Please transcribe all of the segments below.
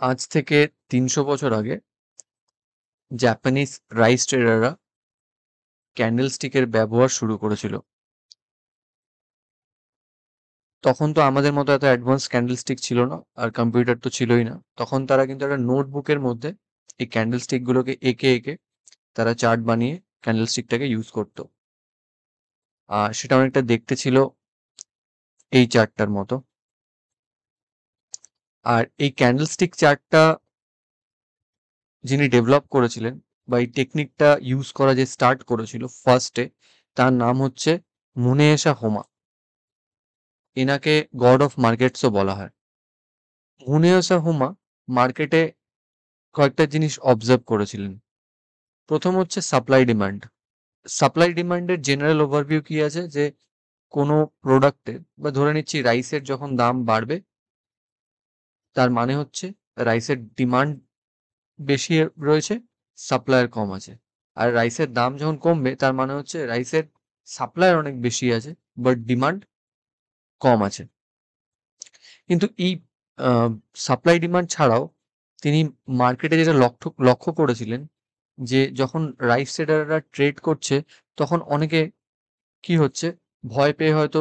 আজ থেকে ৩০০ বছর আগে জাপানিজ রাইস ট্রেডাররা ক্যান্ডেলস্টিকের ব্যবহার শুরু করেছিল। তখন তো আমাদের মতো এত অ্যাডভান্স ক্যান্ডেলস্টিক ছিল না, আর কম্পিউটার তো ছিলই না। তখন তারা কিন্তু একটা নোটবুকের মধ্যে এই ক্যান্ডেলস্টিকগুলোকে এঁকে এঁকে তারা চার্ট বানিয়ে ক্যান্ডেলস্টিকটাকে ইউজ করতো। আর সেটা অনেকটা দেখতে ছিল এই চার্টটার মতো। আর এই ক্যান্ডেলস্টিক চার্টটা যিনি ডেভেলপ করেছিলেন বা এই টেকনিকটা ইউজ করা যে স্টার্ট করেছিল ফার্স্টে, তার নাম হচ্ছে মুনেয়েশা হোমা। এনাকে গড অফ মার্কেটসও বলা হয়। মুনেয়সা হুমা মার্কেটে কয়েকটা জিনিস অবজার্ভ করেছিলেন। প্রথম হচ্ছে সাপ্লাই ডিমান্ড। সাপ্লাই ডিমান্ডের জেনারেল ওভারভিউ কি আছে, যে কোনো প্রোডাক্টের বা ধরে নিচ্ছি রাইসের যখন দাম বাড়বে, তার মানে হচ্ছে রাইসের ডিমান্ড বেশি রয়েছে, সাপ্লায়ার কম আছে। আর রাইসের দাম যখন কমবে, তার মানে হচ্ছে রাইসের সাপ্লায়ার অনেক বেশি আছে বাট ডিমান্ড কম আছে। কিন্তু এই সাপ্লাই ডিমান্ড ছাড়াও তিনি মার্কেটে যেটা লক্ষ্য করেছিলেন, যে যখন রাইস ট্রেডাররা ট্রেড করছে, তখন অনেকে কি হচ্ছে, ভয় পেয়ে হয়তো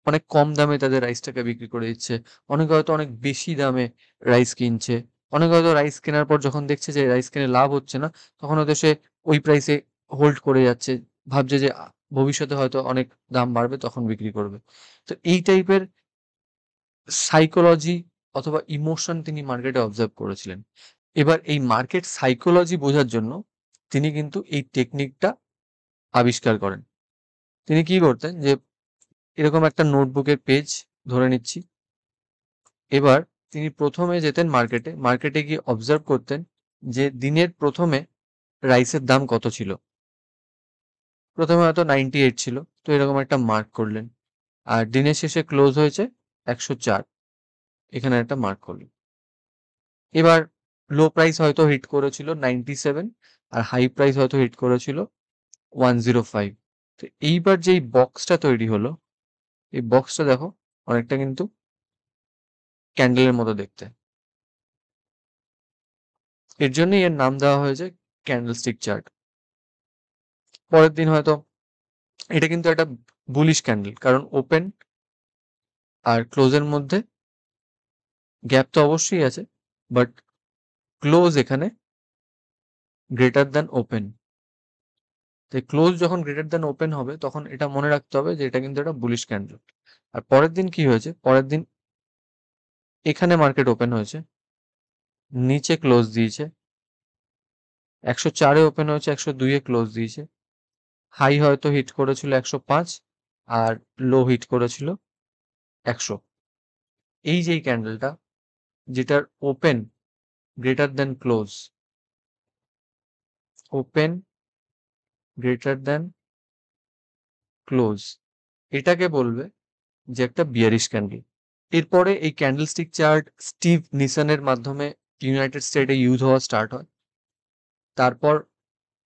অনেক কম দামে তাদের রাইসটাকে বিক্রি করে দিচ্ছে, অনেকে হয়তো অনেক বেশি দামে রাইস কিনছে, অনেকে হয়তো রাইস কেনার পর যখন দেখছে যে রাইস কিনে লাভ হচ্ছে না, তখন হয়তো সে ওই প্রাইসে হোল্ড করে যাচ্ছে, ভাবছে যে ভবিষ্যতে হয়তো অনেক দাম বাড়বে তখন বিক্রি করবে। তো এই টাইপের সাইকোলজি অথবা ইমোশন তিনি মার্কেটে অবজার্ভ করেছিলেন। এবার এই মার্কেট সাইকোলজি বোঝার জন্য তিনি কিন্তু এই টেকনিকটা আবিষ্কার করেন। তিনি কি করতেন, যে এরকম একটা নোটবুকের পেজ ধরে নিচ্ছি। এবার তিনি প্রথমে যেতেন মার্কেটে গিয়ে অবজার্ভ করতেন যে দিনের প্রথমে রাইসের দাম কত ছিল। প্রথমে হয়তো 98 ছিল, তো এরকম একটা মার্ক করলেন। আর দিনের শেষে ক্লোজ হয়েছে 104, এখানে একটা মার্ক করলেন। এবার লো প্রাইস হয়তো হিট করেছিল 97, আর হাই প্রাইস হয়তো হিট করেছিল 105। তো এইবার যেই বক্সটা তৈরি হলো, এই বক্সটা দেখো অনেকটা কিন্তু ক্যান্ডেলের মতো দেখতে। এর জন্যই এর নাম দেওয়া হয়েছে ক্যান্ডেলস্টিক চার্ট। পরের দিন হয়তো এটা কিন্তু একটা বুলিশ ক্যান্ডেল, কারণ ওপেন আর ক্লোজের মধ্যে গ্যাপ তো অবশ্যই আছে, বাট ক্লোজ এখানে গ্রেটার দ্যান ওপেন। তাই ক্লোজ যখন গ্রেটার দ্যান ওপেন হবে, তখন এটা মনে রাখতে হবে যে এটা কিন্তু একটা বুলিশ ক্যান্ডেল। আর পরের দিন কি হয়েছে, পরের দিন এখানে মার্কেট ওপেন হয়েছে, নিচে ক্লোজ দিয়েছে, 104-এ ওপেন হয়েছে, 102-এ ক্লোজ দিয়েছে, হাই হয়তো হিট করেছিল 105, আর লো হিট করেছিল 100। এই যে ক্যান্ডেলটা, যেটার open greater than close, open greater than close, এটাকে বলবে যে একটা বিয়ারিশ ক্যান্ডেল। এরপরে এই ক্যান্ডেলস্টিক চার্ট স্টিভ নিসনের মাধ্যমে ইউনাইটেড স্টেটে ইউজ হওয়া স্টার্ট হয়। তারপর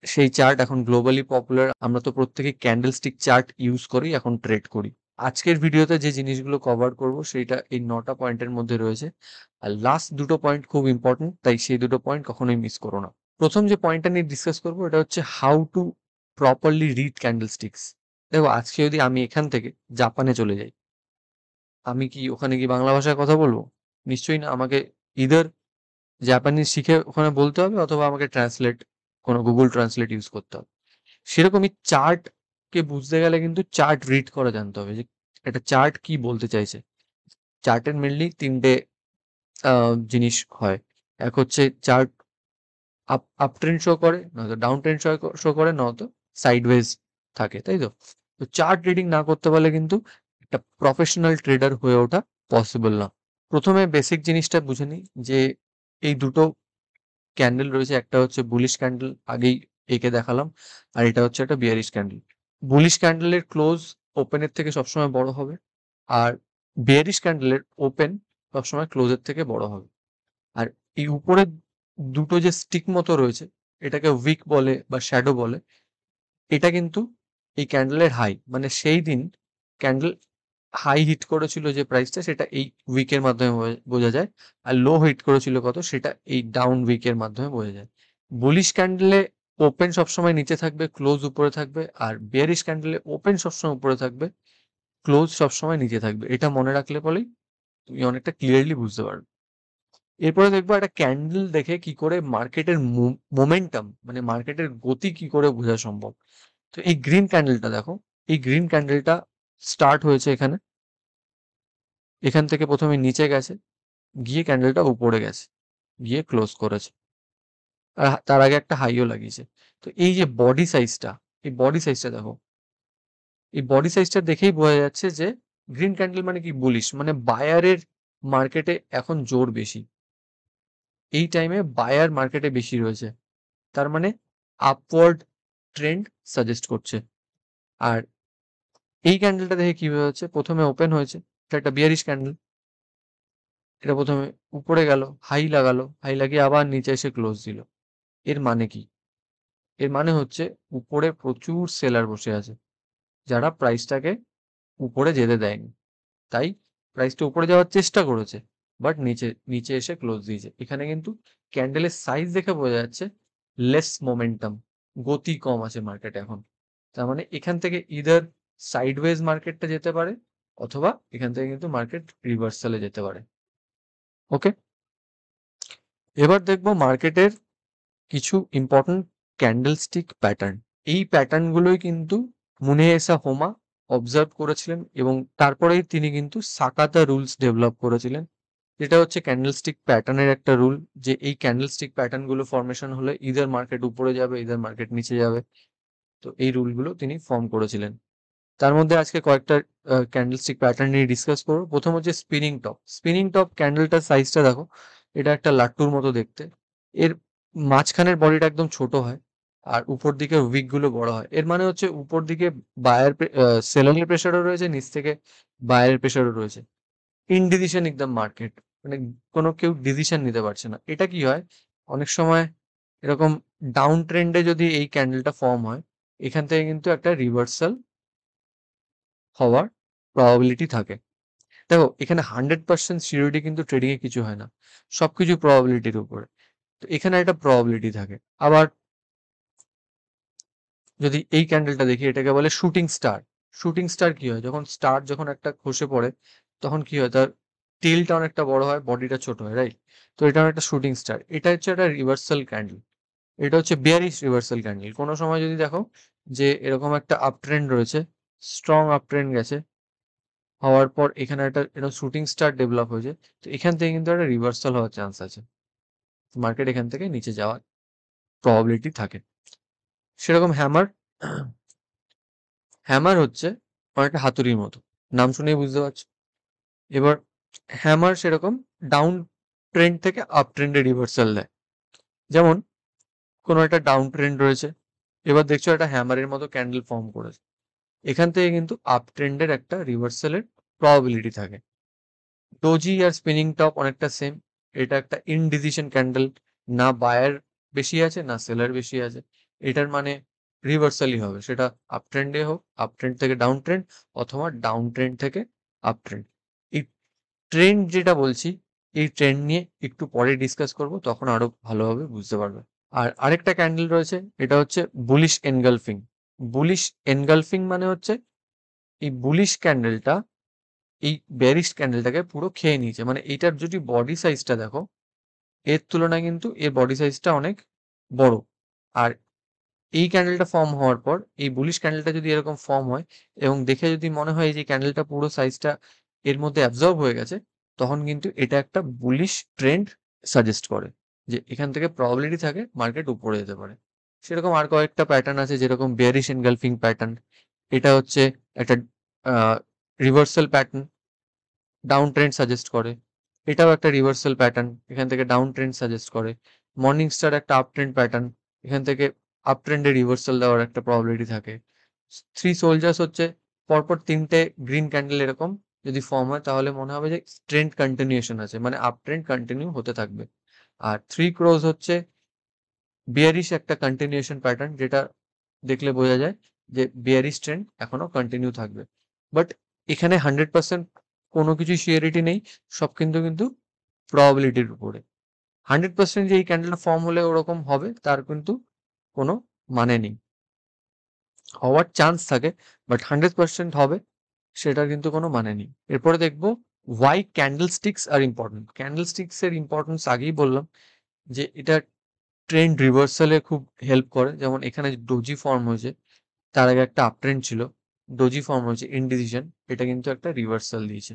সেই চার্ট এখন গ্লোবালি পপুলার। আমরা তো প্রত্যেকে ক্যান্ডেলস্টিক চার্ট ইউজ করি, এখন ট্রেড করি। আজকের ভিডিওতে যে জিনিসগুলো কভার করব সেটা এই 9টা পয়েন্টের মধ্যে রয়েছে। আর লাস্ট দুটো পয়েন্ট খুব ইম্পর্টেন্ট, তাই সেই দুটো পয়েন্ট কখনোই মিস করো না। প্রথম যে পয়েন্টটা নিয়ে ডিসকাস করবো, এটা হচ্ছে হাউ টু প্রপারলি রিড ক্যান্ডেলস্টিক্স। দেখো, আজকে যদি আমি এখান থেকে জাপানে চলে যাই, আমি কি ওখানে কি বাংলা ভাষায় কথা বলবো? নিশ্চয়ই না। আমাকে ইদার জাপানিজ শিখে ওখানে বলতে হবে, অথবা আমাকে কোনো গুগল ট্রান্সলেট ইউজ করতে হবে। সেরকমই চার্টকে বুঝতে গেলে কিন্তু চার্ট রিড করা জানতে হবে, যে একটা চার্ট কি বলতে চাইছে। চার্টের মেনলি তিনটে জিনিস হয়। এক হচ্ছে চার্ট আপ ট্রেন্ড শো করে, নয়তো ডাউন ট্রেন্ড শো করে, নয়তো সাইডওয়েজ থাকে, তাই তো? তো চার্ট রিডিং না করতে পারলে কিন্তু একটা প্রফেশনাল ট্রেডার হয়ে ওঠা পসিবল না। প্রথমে বেসিক জিনিসটা বুঝে নিই, যে এই দুটো ক্যান্ডেল রয়েছে, একটা হচ্ছে বুলিশ ক্যান্ডেল, আগেই এঁকে দেখালাম, আর এটা হচ্ছে একটা বিয়ারিশ ক্যান্ডেল। বুলিশ ক্যান্ডেলের ক্লোজ ওপেনের থেকে সবসময় বড় হবে, আর বিয়ারিশ ক্যান্ডেলের ওপেন সবসময় ক্লোজের থেকে বড় হবে। আর এই উপরে দুটো যে স্টিক মতো রয়েছে, এটাকে উইক বলে বা শ্যাডো বলে, এটা কিন্তু এই ক্যান্ডেলের হাই, মানে সেই দিন ক্যান্ডেল হাই হিট করেছিল যে প্রাইসটা, সেটা এই উইকের মাধ্যমে বোঝা যায়, আর লো হিট করেছিল কত, সেটা এই ডাউন উইকের মাধ্যমে বোঝা যায়। বুলিশ ক্যান্ডেলে ওপেন সবসময় নিচে থাকবে, ক্লোজ উপরে থাকবে, আর বেয়ারিশ ক্যান্ডেলে ওপেন সবসময় উপরে থাকবে, ক্লোজ সবসময় নিচে থাকবে। এটা মনে রাখলে বলেই তুমি অনেকটা ক্লিয়ারলি বুঝতে পারবে। এরপরে দেখবো একটা ক্যান্ডেল দেখে কি করে মার্কেটের মোমেন্টাম, মানে মার্কেটের গতি কি করে বোঝা সম্ভব। তো এই গ্রিন ক্যান্ডেলটা দেখো, এই গ্রিন ক্যান্ডেলটা স্টার্ট হয়েছে এখানে, এখান থেকে প্রথমে নিচে গেছে, গিয়ে ক্যান্ডেলটা উপরে গেছে, গিয়ে ক্লোজ করেছে, আর তার আগে একটা হাইও লাগিয়েছে। তো এই যে বডি সাইজটা, এই বডি সাইজটা দেখো, এই বডি সাইজটা দেখেই বোঝা যাচ্ছে যে গ্রিন ক্যান্ডেল মানে কি, বুলিশ, মানে বায়ারের মার্কেটে এখন জোর বেশি, এই টাইমে বায়ার মার্কেটে বেশি রয়েছে, তার মানে আপওয়ার্ড ট্রেন্ড সাজেস্ট করছে। আর এই ক্যান্ডেলটা দেখে কি বোঝা যাচ্ছে, প্রথমে ওপেন হয়েছে, এটা একটা বিয়ারিশ ক্যান্ডেল, এটা প্রথমে উপরে গেল, হাই লাগালো, হাই লাগিয়ে আবার নিচে এসে ক্লোজ দিল। এর মানে কি? এর মানে হচ্ছে উপরে প্রচুর সেলার বসে আছে, যারা প্রাইসটাকে উপরে যেতে দেয়নি, তাই প্রাইসটা উপরে যাওয়ার চেষ্টা করেছে, বাট নিচে নিচে এসে ক্লোজ দিয়েছে। এখানে কিন্তু ক্যান্ডেলের সাইজ দেখে বোঝা যাচ্ছে লেস মোমেন্টাম, গতি কম আছে মার্কেটে এখন। তার মানে এখান থেকে ইদার সাইডওয়েজ মার্কেটটা যেতে পারে, অথবা এখান থেকে কিন্তু মার্কেট রিভার্সালে যেতে পারে। ওকে, এবার দেখবো মার্কেটের কিছু ইম্পর্টেন্ট ক্যান্ডেলস্টিক প্যাটার্ন। এই প্যাটার্নগুলোই কিন্তু মুনেয়েসা হোমা অবজার্ভ করেছিলেন, এবং তারপরেই তিনি কিন্তু সাকাতা রুলস ডেভেলপ করেছিলেন, যেটা হচ্ছে ক্যান্ডেলস্টিক প্যাটার্নের একটা রুল, যে এই ক্যান্ডেলস্টিক প্যাটার্নগুলো ফর্মেশন হলে ইদার মার্কেট উপরে যাবে, ইদার মার্কেট নিচে যাবে। তো এই রুলগুলো তিনি ফর্ম করেছিলেন। তার মধ্যে আজকে কয়েকটা ক্যান্ডেলস্টিক প্যাটার্ন নিয়ে ডিসকাস করবো। প্রথম হচ্ছে স্পিনিং টপ। স্পিনিং টপ ক্যান্ডেলটার সাইজটা দেখো, এটা একটা লাট্টুর মতো দেখতে, এর মাঝখানের বডিটা একদম ছোট হয়, আর উপর দিকে উইক গুলো বড় হয়। এর মানে হচ্ছে উপর দিকে বায়ার সেলারের প্রেশারও রয়েছে, নিচ থেকে বায়ারের প্রেশারও রয়েছে। ইনডিসিশন একদম মার্কেট, মানে কোনো কেউ ডিসিশন নিতে পারছে না। এটা কি হয়, অনেক সময় এরকম ডাউন ট্রেন্ডে যদি এই ক্যান্ডেলটা ফর্ম হয়, এখান থেকে কিন্তু একটা রিভার্সাল হওয়ার প্রবাবিলিটি থাকে। দেখো এখানে 100% সিউরিটি কিন্তু ট্রেডিং এ কিছু হয় না, সবকিছু প্রবাবিলিটির উপরে। তো এখানে একটা প্রবাবিলিটি থাকে। আবার যদি এই ক্যান্ডেলটা দেখি, এটাকে বলে শুটিং স্টার। শুটিং স্টার কি হয়, যখন স্টার যখন একটা খসে পড়ে, তখন কি হয়, তার টেলটা অনেকটা বড় হয়, বডিটা ছোট হয়, রাইট? তো এটা একটা শুটিং স্টার। এটা হচ্ছে একটা রিভার্সাল ক্যান্ডেল, এটা হচ্ছে বেয়ারিশ রিভার্সাল ক্যান্ডেল। কোনো সময় যদি দেখো যে এরকম একটা আপ ট্রেন্ড রয়েছে, স্ট্রং আপ ট্রেন্ড গেছে, হওয়ার পর এখানে একটা এরকম শুটিং স্টার ডেভেলপ হয়েছে, তো এখান থেকে কিন্তু একটা রিভার্সাল হওয়ার চান্স আছে, মার্কেট এখান থেকে নিচে যাওয়ার প্রবাবিলিটি থাকে। সেরকম হ্যামার, হ্যামার হচ্ছে অনেকটা হাতুড়ির মতো, নাম শুনেই বুঝতে পারছো। এবার হ্যামার সেরকম ডাউন ট্রেন্ড থেকে আপ ট্রেন্ডে রিভার্সাল দেয়। যেমন কোনো একটা ডাউন ট্রেন্ড রয়েছে, এবার দেখছো একটা হ্যামারের মতো ক্যান্ডেল ফর্ম করেছে, এখান থেকে কিন্তু আপ ট্রেন্ডের একটা রিভার্সালের প্রবাবিলিটি থাকে। ডোজি আর স্পিনিং টপ অনেকটা সেম, এটা একটা ইনডিসিশন ক্যান্ডেল, না বায়ার বেশি আছে না সেলার বেশি আছে, এটার মানে রিভার্সালই হবে, সেটা আপ ট্রেন্ডে হোক, আপ ট্রেন্ড থেকে ডাউন ট্রেন্ড, অথবা ডাউন ট্রেন্ড থেকে আপ ট্রেন্ড। এই ট্রেন্ড যেটা বলছি, এই ট্রেন্ড নিয়ে একটু পরে ডিসকাস করব, তখন আরো ভালোভাবে বুঝতে পারবে। আর আরেকটা ক্যান্ডেল রয়েছে, এটা হচ্ছে বুলিশ এনগালফিং। বুলিশ এনগালফিং মানে হচ্ছে এই বুলিশ ক্যান্ডেলটা এই বেয়ারিশ ক্যান্ডেলটাকে পুরো খেয়ে নিয়েছে, মানে এইটার যদি বডি সাইজটা দেখো, এর তুলনায় কিন্তু এর বডি সাইজটা অনেক বড়। আর এই ক্যান্ডেলটা ফর্ম হওয়ার পর, এই বুলিশ ক্যান্ডেলটা যদি এরকম ফর্ম হয়, এবং দেখে যদি মনে হয় যে ক্যান্ডেলটা পুরো সাইজটা এর মধ্যে অ্যাবজর্ব হয়ে গেছে, তখন কিন্তু এটা একটা বুলিশ ট্রেন্ড সাজেস্ট করে, যে এখান থেকে প্রবাবিলিটি থাকে মার্কেট উপরে যেতে পারে। সেরকম আর কয়েকটা প্যাটার্ন আছে, যেরকম বেয়ারিশ এনগালফিং প্যাটার্ন, এটা হচ্ছে একটা reversal pattern, down trend suggest করে। এটাও একটা রিভার্সাল প্যাটার্ন, এখান থেকে ডাউন ট্রেন্ড সাজেস্ট করে। মর্নিং স্টার একটা আপ ট্রেন্ড প্যাটার্ন, এখান থেকে আপ ট্রেন্ডে রিভার্সাল দেওয়ার একটা প্রবাবিলিটি থাকে। থ্রি সোলজার্স হচ্ছে পরপর তিনটে গ্রিন ক্যান্ডেল এরকম যদি ফর্ম হয়, তাহলে মনে হবে যে ট্রেন্ড কন্টিনিউশন আছে, মানে আপ ট্রেন্ড কন্টিনিউ হতে থাকবে। আর থ্রি ক্রোজ হচ্ছে বিয়ারিশ একটা কন্টিনিউশন প্যাটার্ন, যেটা দেখলে বোঝা যায় যে বিয়ারিশ ট্রেন্ড এখনো কন্টিনিউ থাকবে। বাট এখানে 100% কোনো কিছু শিওরিটি নেই, সব কিন্তু প্রবাবিলিটির উপরে। 100% যে এই ক্যান্ডেলটা ফর্ম হলে ওরকম হবে তার কিন্তু কোনো মানে নেই। হওয়ার চান্স থাকে, বাট 100% হবে সেটার কিন্তু কোনো মানে নেই। এরপরে দেখবো ওয়াই ক্যান্ডেল স্টিক্স আর ইম্পর্টেন্ট। ক্যান্ডেল স্টিক্স এর ইম্পর্টেন্স আগেই বললাম যে এটা ট্রেন্ড রিভার্সালে খুব হেল্প করে। যেমন এখানে ডোজি ফর্ম হয়েছে, তার আগে একটা আপ ট্রেন্ড ছিল, ডোজি ফর্ম হয়েছে, ইনডিসিশন, এটা কিন্তু একটা রিভার্সাল দিয়েছে।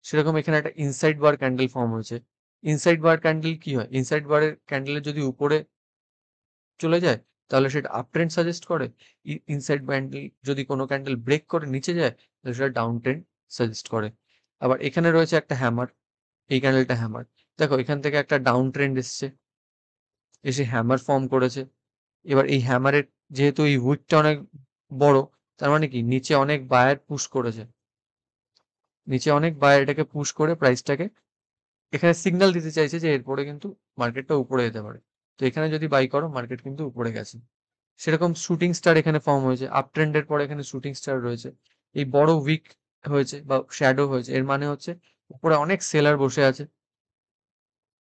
সেরকম এখানে একটা ইনসাইড বার ক্যান্ডেল ফর্ম হয়েছে। ইনসাইড বার ক্যান্ডেল কি হয়? ইনসাইড বারের ক্যান্ডেলের যদি উপরে চলে যায় তাহলে সেটা আপ ট্রেন্ড সাজেস্ট করে। ইনসাইড ক্যান্ডেল যদি কোনো ক্যান্ডেল ব্রেক করে নিচে যায় তাহলে সেটা ডাউন ট্রেন্ড সাজেস্ট করে। আবার এখানে রয়েছে একটা হ্যামার, এই ক্যান্ডেলটা হ্যামার। দেখো এখান থেকে একটা ডাউন ট্রেন্ড এসছে, এসে হ্যামার ফর্ম করেছে। এবার এই হ্যামারের যেহেতু এই উইকটা অনেক বড়, তার মানে কি নিচে অনেক বায়ার পুশ করেছে, নিচে অনেক বায়ার এটাকে পুশ করে প্রাইসটাকে এখানে সিগন্যাল দিতে চাইছে যে এরপরে কিন্তু মার্কেটটা উপরে যেতে পারে। তো এখানে যদি বাই করো মার্কেট কিন্তু উপরে গেছে। সেরকম শুটিং স্টার এখানে ফর্ম হয়েছে, আপ ট্রেন্ডের পরে এখানে শুটিং স্টার রয়েছে। এই বড় উইক হয়েছে বা শ্যাডো হয়েছে, এর মানে হচ্ছে উপরে অনেক সেলার বসে আছে,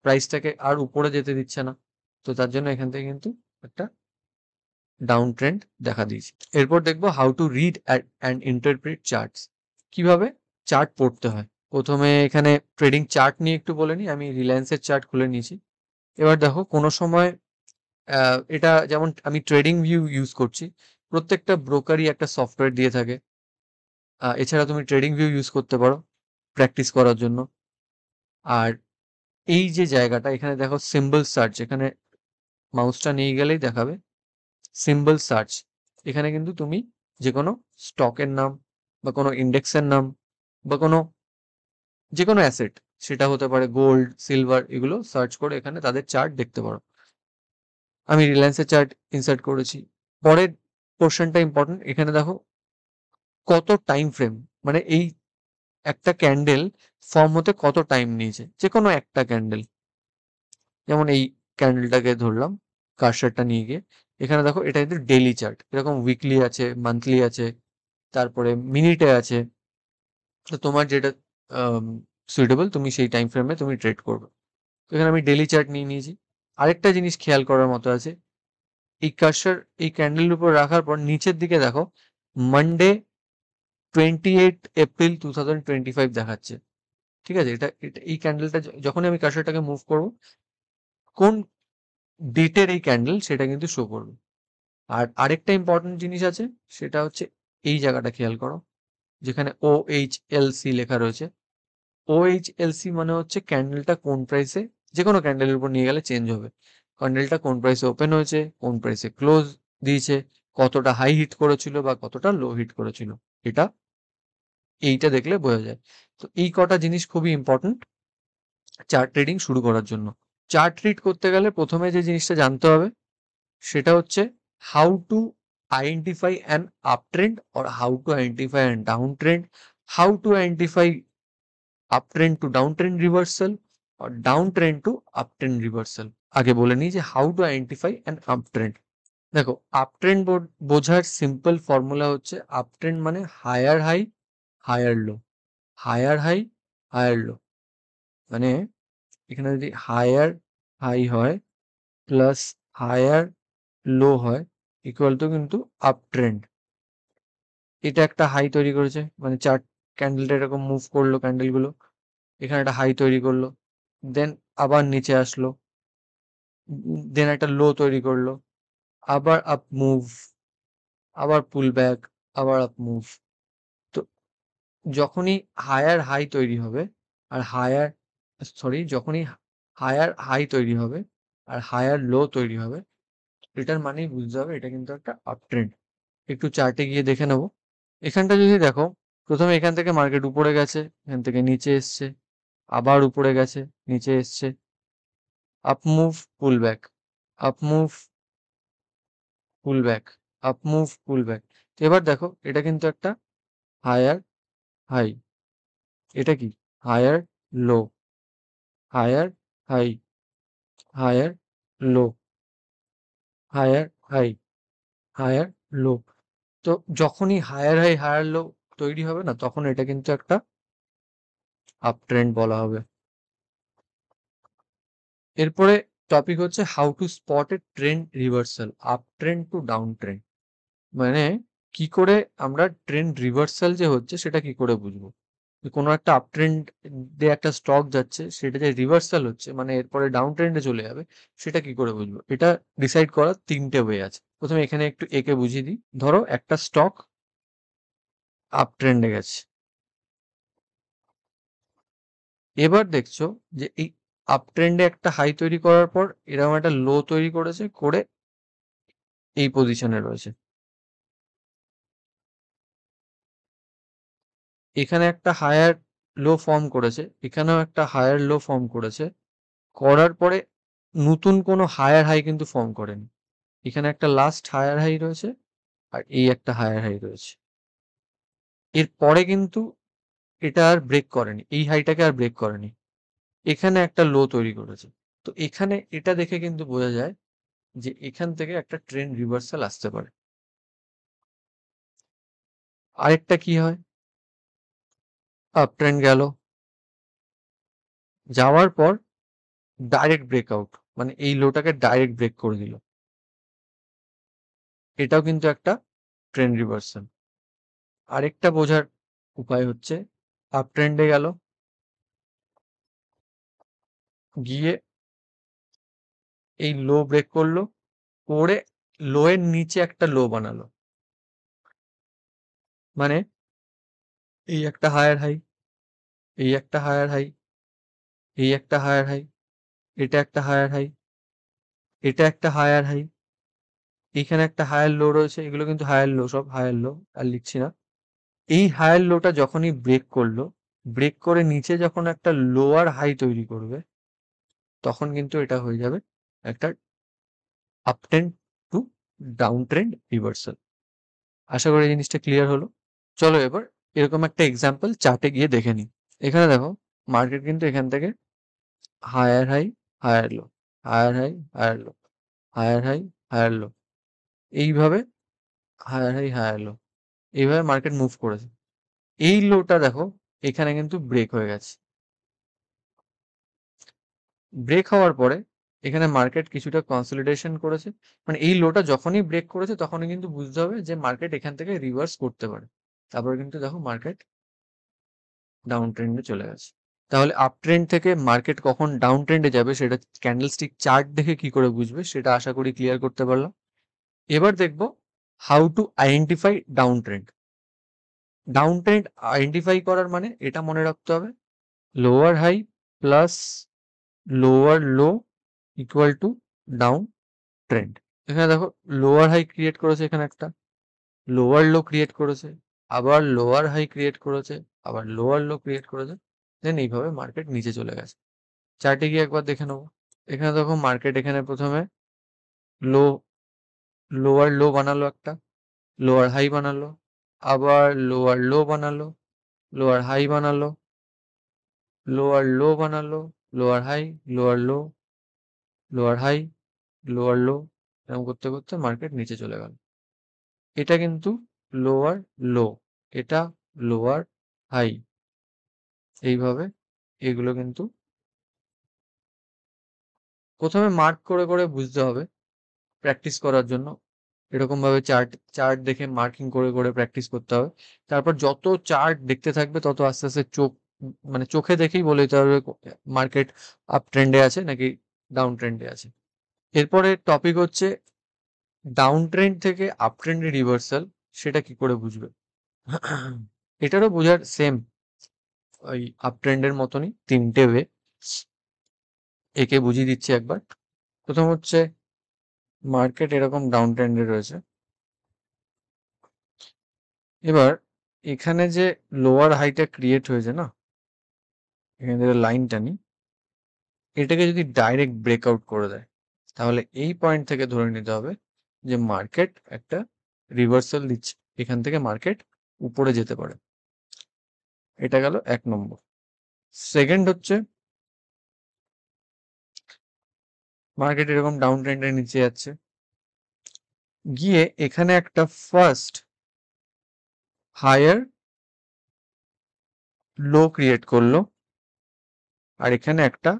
প্রাইসটাকে আর উপরে যেতে দিচ্ছে না। তো তার জন্য এখান থেকে কিন্তু একটা ডাউন ট্রেন্ড দেখা দিয়েছে। এরপর দেখবো how to read and interpret charts. কিভাবে চার্ট পড়তে হয়। প্রথমে এখানে ট্রেডিং চার্ট নিয়ে একটু বলে নিই। আমি রিলায়েন্সের চার্ট খুলে নিয়েছি। এবার দেখো কোনো সময় এটা যেমন আমি ট্রেডিং ভিউ ইউজ করছি, প্রত্যেকটা ব্রোকারই একটা সফটওয়্যার দিয়ে থাকে। এছাড়া তুমি ট্রেডিং ভিউ ইউজ করতে পারো প্র্যাকটিস করার জন্য। আর এই যে জায়গাটা এখানে দেখো সিম্বল সার্চ, এখানে মাউসটা নিয়ে গেলেই দেখাবে সিম্বল সার্চ। এখানে কিন্তু তুমি যে কোনো স্টকের নাম বা কোনো ইন্ডেক্সের নাম বা কোনো যে কোনো অ্যাসেট, সেটা হতে পারে গোল্ড, সিলভার, এগুলো সার্চ করে এখানে তাদের চার্ট দেখতে পারো। আমি রিলায়েন্সের চার্ট ইনসার্ট করেছি। পরের পোর্শনটা ইম্পর্টেন্ট। এখানে দেখো কত টাইম ফ্রেম, মানে এই একটা ক্যান্ডেল ফর্ম হতে কত টাইম নিয়েছে, যে কোনো একটা ক্যান্ডেল। যেমন এই ক্যান্ডেলটাকে ধরলাম, কার্সারটা নিয়ে গিয়ে এখানে দেখো এটা কিন্তু ডেইলি চার্ট, এরকম উইকলি আছে, মান্থলি আছে, তারপরে মিনিটে আছে। তো তোমার যেটা সুইটেবল তুমি সেই টাইম ফ্রেমে তুমি ট্রেড করবে। তো এখানে আমি ডেইলি চার্ট নিয়ে নিয়েছি। আরেকটা জিনিস খেয়াল করার মতো আছে, এই কার্সার এই ক্যান্ডেলের উপর রাখার পর নিচের দিকে দেখো মানডে 28 এপ্রিল 2025 দেখাচ্ছে। ঠিক আছে, এটা এই ক্যান্ডেলটা যখনই আমি কার্সারটাকে মুভ করবো, কোন ডেটের এই ক্যান্ডেল সেটা কিন্তু শো করবে। আর আরেকটা ইম্পর্টেন্ট জিনিস আছে, সেটা হচ্ছে এই জায়গাটা খেয়াল করো, যেখানে OHLC লেখা রয়েছে। OHLC মানে হচ্ছে ক্যান্ডেলটা কোন প্রাইসে, যে কোনো ক্যান্ডেলের উপর নিয়ে গেলে চেঞ্জ হবে। ক্যান্ডেলটা কোন প্রাইসে ওপেন হয়েছে, কোন প্রাইসে ক্লোজ দিয়েছে, কতটা হাই হিট করেছিল বা কতটা লো হিট করেছিল, এটা এইটা দেখলে বোঝা যায়। তো এই কটা জিনিস খুবই ইম্পর্টেন্ট চার্ট ট্রেডিং শুরু করার জন্য। চার্ট রিড করতে গেলে প্রথমে যে জিনিসটা জানতে হবে সেটা হচ্ছে how to identify an up trend or how to identify an down trend, how to identify up trend to down trend reversal আর down trend to up trend reversal. আগে বলে নিই যে how to identify an up trend. দেখো up trend বোঝার simple formula হচ্ছে up trend মানে higher high higher low, higher high higher low. মানে এখানে যদি হায়ার হাই হয় প্লাস হায়ার লো হয় ইকুয়াল টু কিন্তু আপ ট্রেন্ড। এটা একটা হাই তৈরি করেছে, মানে চার্ট ক্যান্ডেলটা এরকম মুভ করলো, ক্যান্ডেলগুলো এখানে একটা হাই তৈরি করলো, দেন আবার নিচে আসলো, দেন একটা লো তৈরি করলো, আবার আপ মুভ, আবার পুল ব্যাক, আবার আপ মুভ। তো যখনই হায়ার হাই তৈরি হবে আর হায়ার যখনই হায়ার হাই তৈরি হবে আর হায়ার লো তৈরি হবে, এটার মানেই বুঝতে হবে এটা কিন্তু একটা আপ ট্রেন্ড। একটু চার্টে গিয়ে দেখে নেবো। এখানটা যদি দেখো, প্রথমে এখান থেকে মার্কেট উপরে গেছে, এখান থেকে নিচে এসছে, আবার উপরে গেছে, নিচে এসছে, up move pull back, up move pull back, up move pull back. এবার দেখো এটা কিন্তু একটা হায়ার হাই, এটা কি higher low, higher high, higher low, higher high, higher low. তো যখনই হায়ার হাই হায়ার লো তৈরি হবে না, তখন এটা কিন্তু একটা আপ ট্রেন্ড বলা হবে। এরপরে টপিক হচ্ছে how to spot a trend reversal, up trend to down trend. মানে কি করে আমরা ট্রেন্ড রিভার্সাল যে হচ্ছে সেটা কি করে বুঝবো, কোনো একটা আপ ট্রেন্ড দিয়ে একটা স্টক যাচ্ছে, সেটা যে রিভার্সাল হচ্ছে মানে এরপরে ডাউন ট্রেন্ডে চলে যাবে, সেটা কি করে বুঝবো? এটা ডিসাইড করার তিনটে ওয়ে আছে। প্রথমে এখানে একটু একে বুঝিয়ে দিই। ধরো একটা স্টক আপ ট্রেন্ডে গেছে, এবার দেখছো যে এই আপ ট্রেন্ডে একটা হাই তৈরি করার পর এরকম একটা লো তৈরি করেছে, করে এই পজিশনে রয়েছে। এখানে একটা হায়ার লো ফর্ম করেছে, এখানেও একটা হায়ার লো ফর্ম করেছে, করার পরে নতুন কোনো হায়ার হাই কিন্তু ফর্ম করেনি। এখানে একটা লাস্ট হায়ার হাই রয়েছে, আর এই একটা হায়ার হাই রয়েছে। এর পরে কিন্তু এটা আর ব্রেক করেনি, এই হাইটাকে আর ব্রেক করেনি, এখানে একটা লো তৈরি করেছে। তো এখানে এটা দেখে কিন্তু বোঝা যায় যে এখান থেকে একটা ট্রেন্ড রিভার্সাল আসতে পারে। আরেকটা কি হয়, আপ ট্রেন্ড গেল, যাওয়ার পর ডাইরেক্ট ব্রেকআউট, মানে এই লোটাকে ডাইরেক্ট ব্রেক করে দিল, এটাও কিন্তু একটা ট্রেন্ড রিভার্সাল। আরেকটা বোঝার উপায় হচ্ছে, আপ ট্রেন্ডে গেল, গিয়ে এই লো ব্রেক করলো, করে লো এর নিচে একটা লো বানালো, মানে এই একটা হায়ার হাই, এই একটা হায়ার হাই, এই একটা হায়ার হাই, এটা একটা হায়ার হাই, এটা একটা হায়ার হাই, এখানে একটা হায়ার লো রয়েছে, এগুলো কিন্তু হায়ার লো, সব হায়ার লো, আর লিখছি না। এই হায়ার লোটা যখনই ব্রেক করলো, ব্রেক করে নিচে যখন একটা লোয়ার হাই তৈরি করবে, তখন কিন্তু এটা হয়ে যাবে একটা up trend to down trend reversal. আশা করি এই জিনিসটা ক্লিয়ার হলো। চলো এবার এরকম একটা এক্সাম্পল চার্টে গিয়ে দেখে নিই। এখানে দেখো মার্কেট কিন্তু এখান থেকে higher high, higher low, higher high, higher low, higher high, higher low, এইভাবে হায়ার হাই, হায়ার লো, এইভাবে মার্কেট মুভ করেছে। এই লোটা দেখো এখানে কিন্তু ব্রেক হয়ে গেছে। ব্রেক হওয়ার পরে এখানে মার্কেট কিছুটা কনসলিডেশন করেছে, মানে এই লোটা যখনই ব্রেক করেছে তখনই কিন্তু বুঝতে হবে যে মার্কেট এখান থেকে রিভার্স করতে পারে। তারপরে কিন্তু দেখো মার্কেট ডাউন ট্রেন্ডে চলে গেছে। তাহলে আপ ট্রেন্ড থেকে মার্কেট কখন ডাউন ট্রেন্ডে যাবে সেটা ক্যান্ডেলস্টিক চার্ট দেখে কি করে বুঝবে, সেটা আশা করি ক্লিয়ার করতে পারলাম। এবার দেখবো how to identify down trend. Down trend identify করার মানে এটা মনে রাখতে হবে, lower high plus lower low equal to down trend. এখানে দেখো লোয়ার হাই ক্রিয়েট করেছে, এখানে একটা লোয়ার লো ক্রিয়েট করেছে, আবার লোয়ার হাই ক্রিয়েট করেছে, আবার লোয়ার লো ক্রিয়েট করেছে, দেন এইভাবে মার্কেট নিচে চলে গেছে। চার্টে গিয়ে একবার দেখে নেবো। এখানে দেখো মার্কেট এখানে প্রথমে লো, লোয়ার লো বানালো, একটা লোয়ার হাই বানালো, আবার লোয়ার লো বানালো, লোয়ার হাই বানালো, লোয়ার লো বানালো, lower high, lower low, lower high, lower low, এরকম করতে করতে মার্কেট নিচে চলে গেল। এটা কিন্তু লোয়ার লো, এটা লোয়ার হাই, এইভাবে এগুলো কিন্তু প্রথমে মার্ক করে করে বুঝতে হবে প্র্যাকটিস করার জন্য। এরকম ভাবে চার্ট চার্ট দেখে মার্কিং করে করে প্র্যাকটিস করতে হবে। তারপর যত চার্ট দেখতে থাকবে তত আস্তে আস্তে চোখ, মানে চোখে দেখেই বলে দিতে হবে মার্কেট আপ ট্রেন্ডে আছে নাকি ডাউন ট্রেন্ডে আছে। এরপরে টপিক হচ্ছে ডাউন ট্রেন্ড থেকে আপ ট্রেন্ডে রিভার্সাল, সেটা কি করে বুঝবে? এটারও বোঝার সেম ওই আপ ট্রেন্ডের মতনই তিনটে ওয়ে, একে বুঝিয়ে দিচ্ছি একবার। প্রথম হচ্ছে মার্কেট এরকম ডাউন ট্রেন্ডে রয়েছে, এবার এখানে যে লোয়ার হাইটা ক্রিয়েট হয়েছে না, এখানে থেকে লাইন টানি, এটাকে যদি ডাইরেক্ট ব্রেকআউট করে দেয়, তাহলে এই পয়েন্ট থেকে ধরে নিতে হবে যে মার্কেট একটা রিভার্সাল দিচ্ছে, এখান থেকে মার্কেট উপরে যেতে পারে। এটা গেল 1 নম্বর। সেকেন্ড হচ্ছে মার্কেট এরকম ডাউন ট্রেন্ডের নিচে যাচ্ছে, গিয়ে এখানে একটা ফার্স্ট হায়ার লো ক্রিয়েট করলো, আর এখানে একটা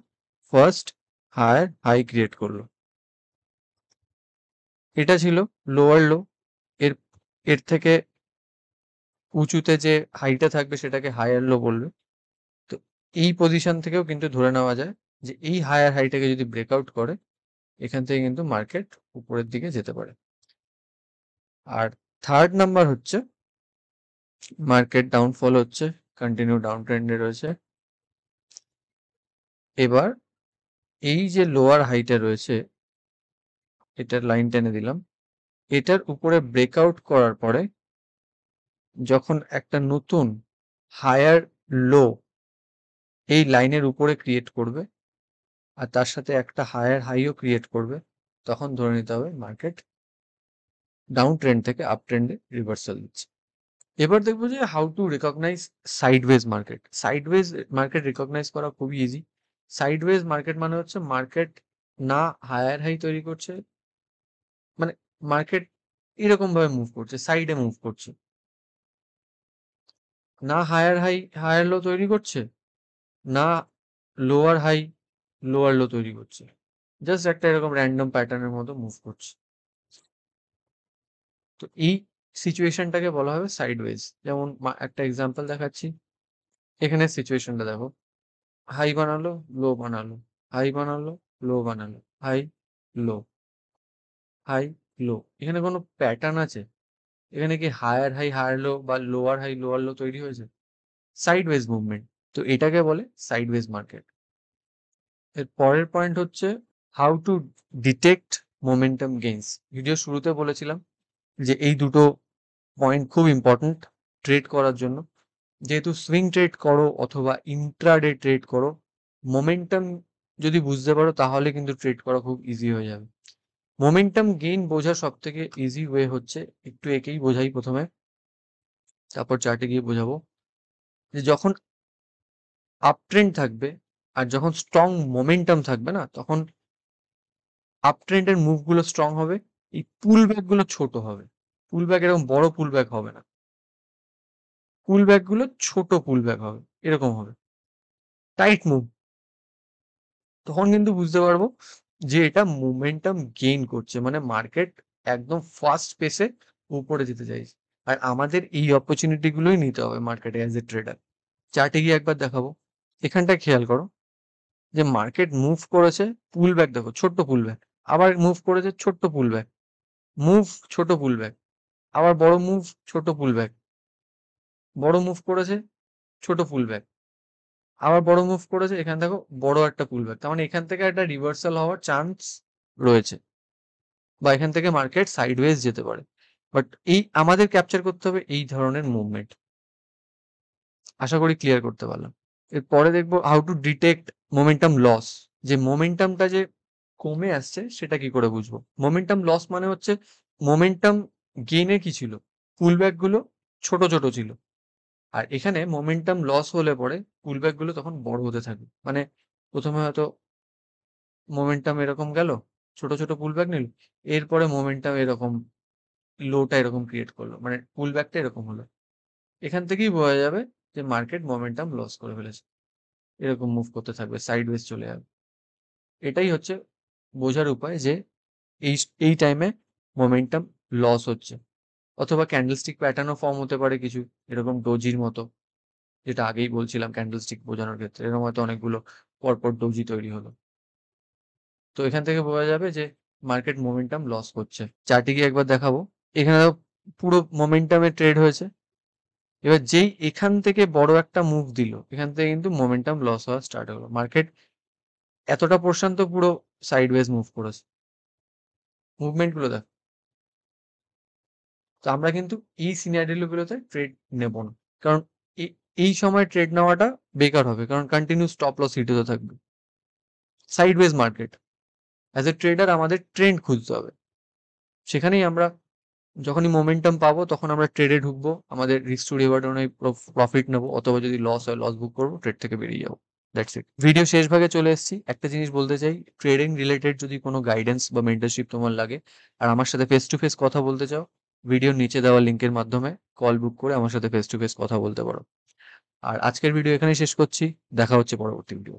ফার্স্ট হায়ার হাই ক্রিয়েট করলো। এটা ছিল লোয়ার লো। এর এর থেকে উঁচুতে যে হাইটা থাকবে সেটাকে হায়ার লো বলবে। তো এই পজিশন থেকেও কিন্তু ধরে নেওয়া যায় যে এই হায়ার হাইটাকে যদি ব্রেকআউট করে, এখান থেকে কিন্তু মার্কেট উপরের দিকে যেতে পারে। আর থার্ড নাম্বার হচ্ছে মার্কেট ডাউনফল হচ্ছে, কন্টিনিউ ডাউন ট্রেন্ডে রয়েছে। এবার এই যে লোয়ার হাইটা রয়েছে, এটার লাইন টেনে দিলাম, এটার উপরে ব্রেকআউট করার পরে যখন একটা নতুন হায়ার লো এই লাইনের উপরে ক্রিয়েট করবে, আর তার সাথে একটা হায়ার হাইও ক্রিয়েট করবে, তখন ধরে নিতে হবে মার্কেট ডাউন ট্রেন্ড থেকে আপ ট্রেন্ডে রিভার্সাল দিচ্ছে। এবার দেখবো যে how to recognise sideways market. Sideways market recognise করা খুবই ইজি। সাইডওয়েজ মার্কেট মানে হচ্ছে মার্কেট না হায়ার হাই তৈরি করছে, মানে মার্কেট এরকম ভাবে মুভ করছে, সাইডে মুভ করছে, না হায়ার হাই হায়ার লো তৈরি করছে, না লোয়ার হাই লোয়ার লো তৈরি করছে, জাস্ট একটা এরকম র্যান্ডম প্যাটার্নের মতো মুভ করছে। তো এই সিচুয়েশনটাকে বলা হবে সাইডওয়েজ। যেমন একটা এক্সাম্পল দেখাচ্ছি, এখানে সিচুয়েশনটা দেখো, হাই বানালো, লো বানালো, হাই বানালো, লো বানালো, হাই লো, হাই লো। এখানে কোনো প্যাটার্ন আছে? এখানে কি হায়ার হাই হায়ার লো বা লোয়ার হাই লোয়ার লো তৈরি হয়েছে? Sideways movement. তো এটাকে বলে সাইডওয়েজ মার্কেট। এর পরের পয়েন্ট হচ্ছে how to detect momentum gains. Video শুরুতে বলেছিলাম যে এই দুটো পয়েন্ট খুব ইম্পর্টেন্ট ট্রেড করার জন্য। যেহেতু সুইং ট্রেড করো অথবা ইন্ট্রাডে ট্রেড করো, মোমেন্টাম যদি বুঝতে পারো তাহলে কিন্তু ট্রেড করা খুব ইজি হয়ে যাবে। মোমেন্টাম গেইন বোঝার সব থেকে ইজি ওয়ে হচ্ছে, একটু একেই বোঝাই প্রথমে, তারপর চার্টে গিয়ে বোঝাবো, যে যখন আপ ট্রেন্ড থাকবে আর যখন স্ট্রং মোমেন্টাম থাকবে না, তখন আপ ট্রেন্ডের মুভগুলো স্ট্রং হবে, এই পুল ব্যাক গুলো ছোট হবে। পুল ব্যাক এরকম বড় পুল ব্যাক হবে না, পুল ব্যাক গুলো ছোট পুল ব্যাক হবে, এরকম হবে টাইট মুভ। তখন কিন্তু বুঝতে পারবো যে এটা মোমেন্টাম গেইন করছে, মানে মার্কেট একদম ফাস্ট পেসে উপরে যেতে চাইছে। আর আমাদের এই অপরচুনিটি গুলোই নিতে হবে মার্কেটে অ্যাজ এ ট্রেডার। চার্টে গিয়ে একবার দেখাবো, এখানটা খেয়াল করো যে মার্কেট মুভ করেছে, পুল ব্যাক দেখো, ছোট্ট পুল ব্যাক, আবার মুভ করেছে, ছোট্ট পুল ব্যাক, মুভ, ছোট পুল ব্যাক, আবার বড় মুভ, ছোট পুল ব্যাক, বড় মুভ করেছে, ছোট পুল ব্যাক, আবার বড় মুভ করেছে, এখান দেখো বড় একটা পুল ব্যাক। তার মানে এখান থেকে একটা রিভার্সাল হওয়ার চান্স রয়েছে, বা এখান থেকে মার্কেট সাইডওয়েজ যেতে পারে। বাট এই আমাদের ক্যাপচার করতে হবে এই ধরনের মুভমেন্ট। আশা করি ক্লিয়ার করতে পারলাম। এরপরে দেখবো how to detect momentum loss. যে মোমেন্টামটা যে কমে আসছে সেটা কি করে বুঝবো? মোমেন্টাম লস মানে হচ্ছে মোমেন্টাম গেইনে কি ছিল, পুলব্যাক গুলো ছোট ছোট ছিল, আর এখানে মোমেন্টাম লস হলে পরে পুলব্যাক গুলো তখন বড় হতে থাকবে। মানে প্রথমে হয়তো মোমেন্টাম এরকম গেল, ছোট ছোট পুলব্যাক নিল, এরপরে মোমেন্টাম এরকম লোটা এরকম ক্রিয়েট করলো, মানে পুলব্যাকটা এরকম হলো। এখান থেকেই বোঝা যাবে যে মার্কেট মোমেন্টাম লস করে ফেলেছে, এরকম মুভ করতে থাকবে, সাইডওয়েজ চলে যাবে। এটাই হচ্ছে বোঝার উপায় যে এই এই টাইমে মোমেন্টাম লস হচ্ছে। অথবা ক্যান্ডেলস্টিক প্যাটার্নও ফর্ম হতে পারে কিছু, এরকম ডোজির মতো, যেটা আগেই বলছিলাম ক্যান্ডেলস্টিক বোঝানোর ক্ষেত্রে, এরকম হয়তো অনেকগুলো পরপর ডোজি তৈরি হলো। তো এখান থেকে বোঝা যাবে যে মার্কেট মোমেন্টাম লস করছে। চার্টে গিয়ে একবার দেখাবো, এখানে পুরো মোমেন্টামে ট্রেড হয়েছে। এবার যেই এখান থেকে বড় একটা মুভ দিল, এখান থেকে কিন্তু মোমেন্টাম লস হওয়া স্টার্ট হলো। মার্কেট এতটা পোর্শন তো পুরো সাইডওয়েজ মুভ করেছে, মুভমেন্ট গুলো দেখ। তো আমরা কিন্তু এই সিনারিও গুলোতে ট্রেড নেব না, কারণ এই সময় ট্রেড নেওয়াটা বেকার হবে, কারণ কন্টিনিউ স্টপ লস হিট হতে থাকবে। Sideways market, as a tedder আমাদের ট্রেন্ড খুঁজতে হবে। সেখানেই আমরা যখনই মোমেন্টাম পাবো তখন আমরা ট্রেডে ঢুকবো, আমাদের রিস্ক টু রিওয়ার্ড অনুযায়ী প্রফিট নেবো, অথবা যদি লস হয় লস বুক করবো, ট্রেড থেকে বেরিয়ে যাবো। That's it. ভিডিও শেষ ভাগে চলে এসেছি। একটা জিনিস বলতে চাই, ট্রেডিং রিলেটেড যদি কোনো গাইডেন্স বা মেন্টরশিপ তোমার লাগে আর আমার সাথে ফেস টু ফেস কথা বলতে চাও, ভিডিওর নিচে দেওয়া লিঙ্কের মাধ্যমে কল বুক করে আমার সাথে ফেস টু ফেস কথা বলতে পারো। আর আজকের ভিডিও এখানেই শেষ করছি। দেখা হচ্ছে পরবর্তী ভিডিও।